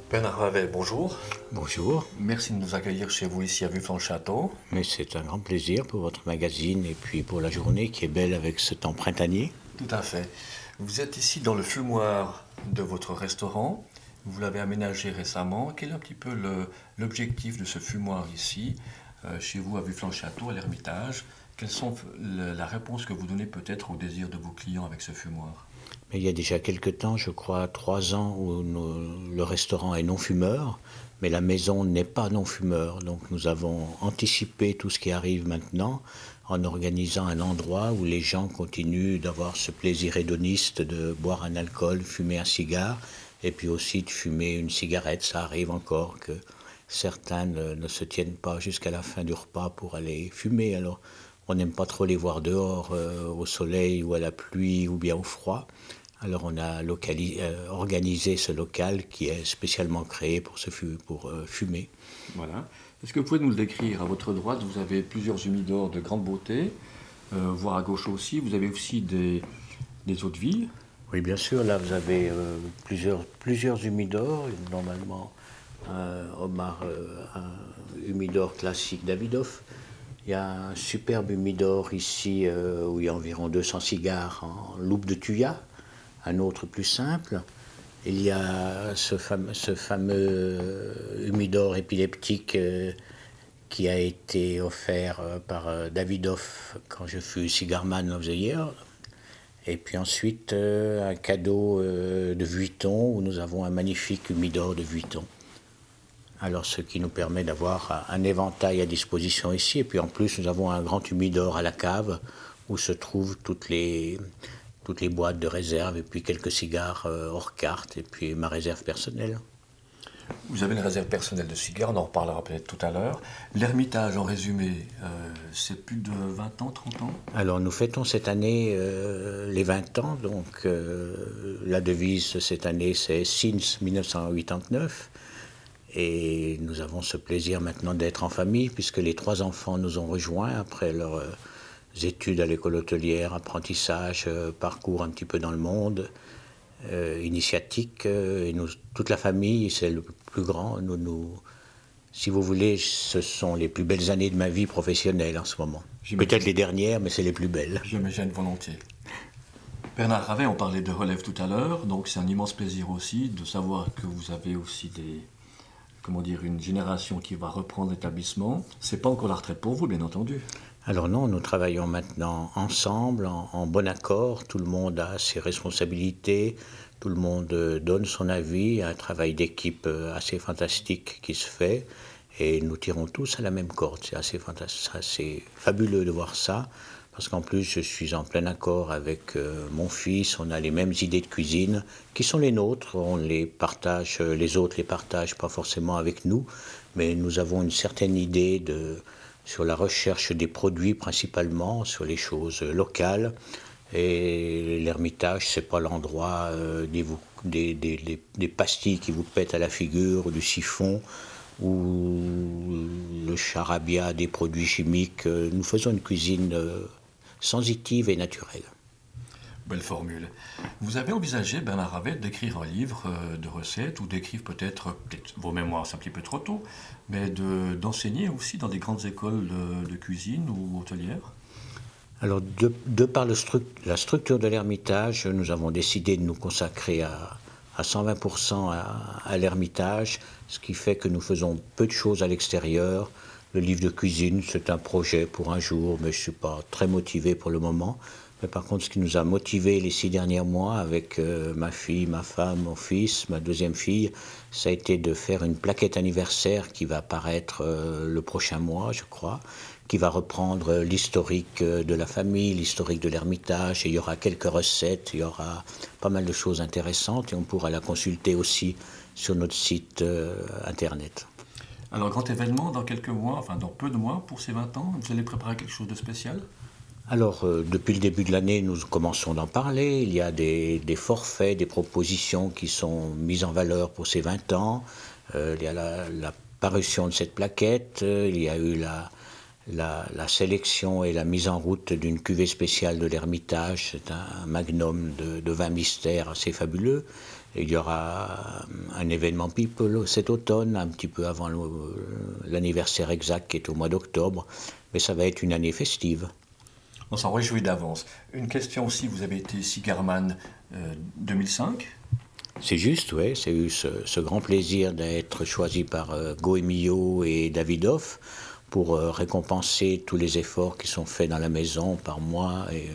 Bernard Ravel, bonjour. Bonjour, Merci de nous accueillir chez vous ici à Vufle-en-Château. mais c'est un grand plaisir pour votre magazine et puis pour la journée qui est belle avec ce temps printanier. Tout à fait. Vous êtes ici dans le fumoir de votre restaurant. Vous l'avez aménagé récemment. Quel est un petit peu l'objectif de ce fumoir ici, chez vous à Vufle-en-Château, à l'Ermitage? Quelles sont la réponse que vous donnez peut-être aux désirs de vos clients avec ce fumoir? Mais il y a déjà quelques temps, je crois 3 ans, où le restaurant est non-fumeur, mais la maison n'est pas non-fumeur. Donc nous avons anticipé tout ce qui arrive maintenant en organisant un endroit où les gens continuent d'avoir ce plaisir hédoniste de boire un alcool, fumer un cigare, et puis aussi de fumer une cigarette. Ça arrive encore que certains ne se tiennent pas jusqu'à la fin du repas pour aller fumer. Alors on n'aime pas trop les voir dehors au soleil ou à la pluie ou bien au froid. Alors on a organisé ce local qui est spécialement créé pour fumer. Voilà. Est-ce que vous pouvez nous le décrire? À votre droite, vous avez plusieurs humidors de grande beauté, voire à gauche aussi. Vous avez aussi des eaux de vie. Oui, bien sûr, là vous avez plusieurs humidors, normalement un humidor classique Davidoff. Il y a un superbe humidor ici où il y a environ 200 cigares en loupe de Thuya, un autre plus simple. Il y a ce fameux humidor épileptique qui a été offert par Davidoff quand je fus Cigarman of the Year. Et puis ensuite un cadeau de Vuitton où nous avons un magnifique humidor de Vuitton. Alors ce qui nous permet d'avoir un éventail à disposition ici. Et puis en plus nous avons un grand humidor à la cave où se trouvent toutes les boîtes de réserve et puis quelques cigares hors carte et puis ma réserve personnelle. Vous avez une réserve personnelle de cigares, on en reparlera peut-être tout à l'heure. L'Ermitage, en résumé, c'est plus de 20 ans, 30 ans? Alors nous fêtons cette année les 20 ans, donc la devise cette année c'est Since 1989. Et nous avons ce plaisir maintenant d'être en famille puisque les 3 enfants nous ont rejoints après leurs études à l'école hôtelière, apprentissage, parcours un petit peu dans le monde, initiatique. Et nous, toute la famille, c'est le plus grand. Si vous voulez, ce sont les plus belles années de ma vie professionnelle en ce moment. Peut-être les dernières, mais c'est les plus belles. Je me gêne volontiers. Bernard Ravet, on parlait de relève tout à l'heure, donc c'est un immense plaisir aussi de savoir que vous avez aussi une génération qui va reprendre l'établissement. C'est pas encore la retraite pour vous, bien entendu. Alors non, nous travaillons maintenant ensemble, en bon accord. Tout le monde a ses responsabilités, tout le monde donne son avis. Il y a un travail d'équipe assez fantastique qui se fait. Et nous tirons tous à la même corde. C'est assez fantastique, assez fabuleux de voir ça. Parce qu'en plus, je suis en plein accord avec mon fils. On a les mêmes idées de cuisine qui sont les nôtres. On les partage, les autres les partagent pas forcément avec nous. Mais nous avons une certaine idée sur la recherche des produits principalement, sur les choses locales. Et l'Ermitage, c'est pas l'endroit des pastilles qui vous pètent à la figure, ou du siphon, ou le charabia des produits chimiques. Nous faisons une cuisine sensitive et naturelle. Belle formule. Vous avez envisagé, Bernard Ravet, d'écrire un livre de recettes ou d'écrire peut-être vos mémoires, c'est un petit peu trop tôt, mais d'enseigner aussi dans des grandes écoles de cuisine ou hôtelières? Alors, de par la structure de l'Ermitage, nous avons décidé de nous consacrer à 120% à l'Ermitage, ce qui fait que nous faisons peu de choses à l'extérieur. Le livre de cuisine, c'est un projet pour un jour, mais je ne suis pas très motivé pour le moment. Mais par contre, ce qui nous a motivés les 6 derniers mois avec ma fille, ma femme, mon fils, ma deuxième fille, ça a été de faire une plaquette anniversaire qui va paraître le prochain mois, je crois, qui va reprendre l'historique de la famille, l'historique de l'Ermitage. Et il y aura quelques recettes, il y aura pas mal de choses intéressantes et on pourra la consulter aussi sur notre site internet. Alors, grand événement dans quelques mois, enfin dans peu de mois pour ces 20 ans, vous allez préparer quelque chose de spécial? Alors, depuis le début de l'année, nous commençons d'en parler. Il y a des forfaits, des propositions qui sont mises en valeur pour ces 20 ans. Il y a la parution de cette plaquette, il y a eu la sélection et la mise en route d'une cuvée spéciale de l'Ermitage. C'est un magnum de vin mystère assez fabuleux. Et il y aura un événement People cet automne, un petit peu avant l'anniversaire exact qui est au mois d'octobre. Mais ça va être une année festive. On s'en réjouit d'avance. Une question aussi, vous avez été Cigarman 2005. C'est juste, oui. C'est eu ce grand plaisir d'être choisi par Goemio et Davidoff pour récompenser tous les efforts qui sont faits dans la maison par moi et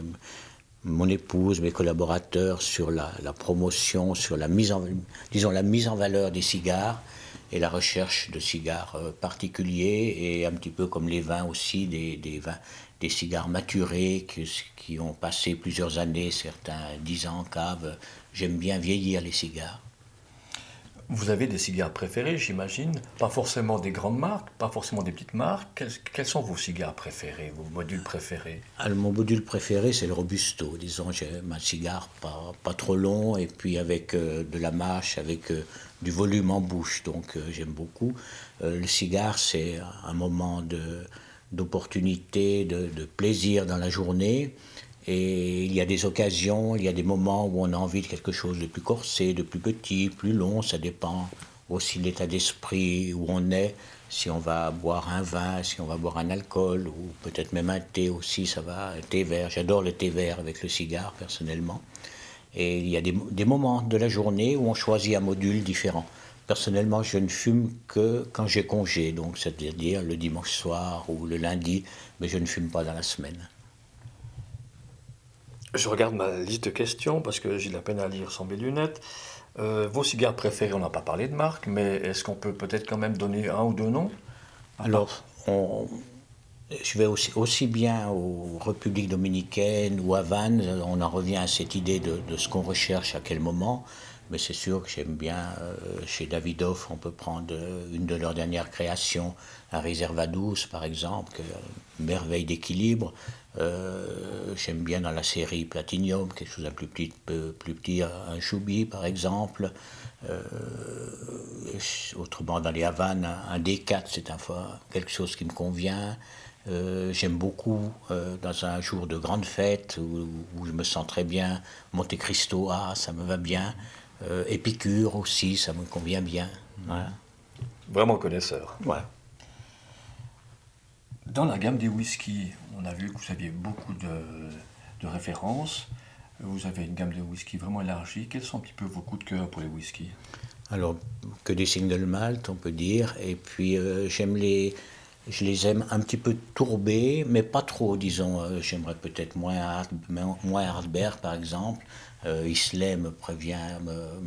mon épouse, mes collaborateurs sur la promotion, sur la mise en valeur des cigares et la recherche de cigares particuliers et un petit peu comme les vins aussi, des cigares maturés qui ont passé plusieurs années, certains 10 ans en cave. J'aime bien vieillir les cigares. Vous avez des cigares préférés, j'imagine. Pas forcément des grandes marques, pas forcément des petites marques. Quels sont vos cigares préférés, vos modules préférés? Alors, mon module préféré, c'est le Robusto. Disons, j'aime un cigare pas trop long et puis avec de la mâche, avec du volume en bouche. Donc, j'aime beaucoup. Le cigare, c'est un moment d'opportunité, de plaisir dans la journée. Et il y a des occasions, il y a des moments où on a envie de quelque chose de plus corsé, de plus petit, plus long. Ça dépend aussi de l'état d'esprit où on est. Si on va boire un vin, si on va boire un alcool, ou peut-être même un thé aussi, ça va, un thé vert. J'adore le thé vert avec le cigare, personnellement. Et il y a des moments de la journée où on choisit un module différent. Personnellement, je ne fume que quand j'ai congé, donc c'est-à-dire le dimanche soir ou le lundi, mais je ne fume pas dans la semaine. Je regarde ma liste de questions parce que j'ai de la peine à lire sans mes lunettes. Vos cigares préférés, on n'a pas parlé de marque, mais est-ce qu'on peut peut-être quand même donner un ou deux noms? Alors, je vais aussi bien aux Républiques dominicaines ou à Vannes, on en revient à cette idée de ce qu'on recherche à quel moment. Mais c'est sûr que j'aime bien, chez Davidoff, on peut prendre une de leurs dernières créations, un Reservadus par exemple, merveille d'équilibre. J'aime bien dans la série Platinum, quelque chose d'un plus petit, un Choubi par exemple. Autrement dans les Havanes, un D4, c'est quelque chose qui me convient. J'aime beaucoup, dans un jour de grande fête où je me sens très bien, Monte Cristo, ça me va bien. Épicure aussi, ça me convient bien. Voilà. Vraiment connaisseur. Ouais. Dans la gamme des whiskies, on a vu que vous aviez beaucoup de références. Vous avez une gamme de whisky vraiment élargie. Quels sont un petit peu vos coups de cœur pour les whiskies? Alors, que des single malt, on peut dire. Et puis, je les aime un petit peu tourbés, mais pas trop, disons. J'aimerais peut-être moins Hardberg, par exemple. Islay me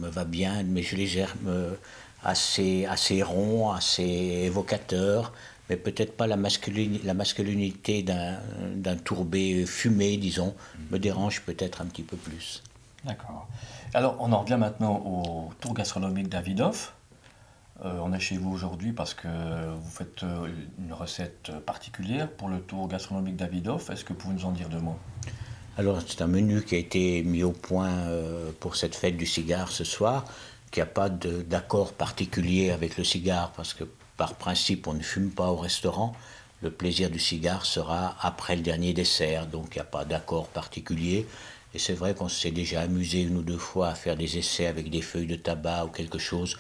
va bien, mais je les aime assez ronds, assez évocateurs, mais peut-être pas la masculinité d'un tourbé fumé, disons, me dérange peut-être un petit peu plus. D'accord. Alors, on en revient maintenant au tour gastronomique Davidoff. On est chez vous aujourd'hui parce que vous faites une recette particulière pour le tour gastronomique Davidoff. Est-ce que vous pouvez nous en dire deux mots? Alors, c'est un menu qui a été mis au point pour cette fête du cigare ce soir, qui n'a pas d'accord particulier avec le cigare, parce que par principe, on ne fume pas au restaurant. Le plaisir du cigare sera après le dernier dessert, donc il n'y a pas d'accord particulier. Et c'est vrai qu'on s'est déjà amusé une ou deux fois à faire des essais avec des feuilles de tabac ou quelque chose.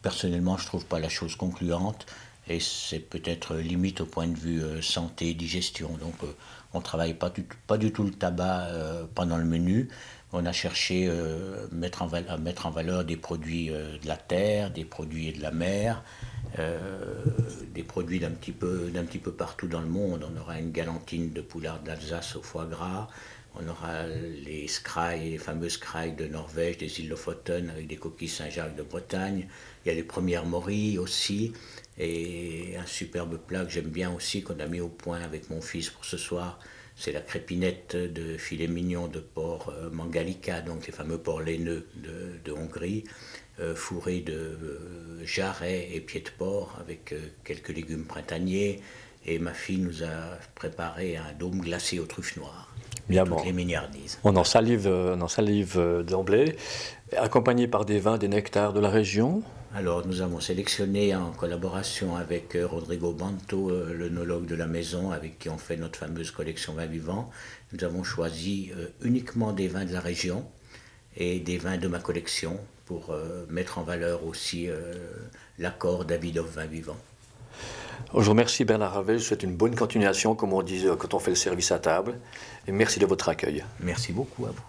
Personnellement, je ne trouve pas la chose concluante. Et c'est peut-être limite au point de vue santé, digestion. Donc on ne travaille pas du tout le tabac pendant le menu. On a cherché à mettre en valeur des produits de la terre, des produits de la mer, des produits d'un petit peu partout dans le monde. On aura une galantine de poulard d'Alsace au foie gras. On aura les fameux skraï de Norvège, des îles Lofoten avec des coquilles Saint-Jacques de Bretagne. Il y a les premières morilles aussi. Et un superbe plat que j'aime bien aussi, qu'on a mis au point avec mon fils pour ce soir, c'est la crépinette de filet mignon de porc Mangalika, donc les fameux porcs laineux de Hongrie, fourré de jarret et pieds de porc avec quelques légumes printaniers. Et ma fille nous a préparé un dôme glacé aux truffes noires. Bien toutes bon. les mignardises. On en salive d'emblée, accompagné par des vins, des nectars de la région. Alors, nous avons sélectionné en collaboration avec Rodrigo Banto, l'œnologue de la maison, avec qui on fait notre fameuse collection vins vivants. Nous avons choisi uniquement des vins de la région et des vins de ma collection pour mettre en valeur aussi l'accord Davidoff Vins Vivants. Je vous remercie Bernard Ravel, je vous souhaite une bonne continuation, comme on dit quand on fait le service à table, et merci de votre accueil. Merci beaucoup à vous.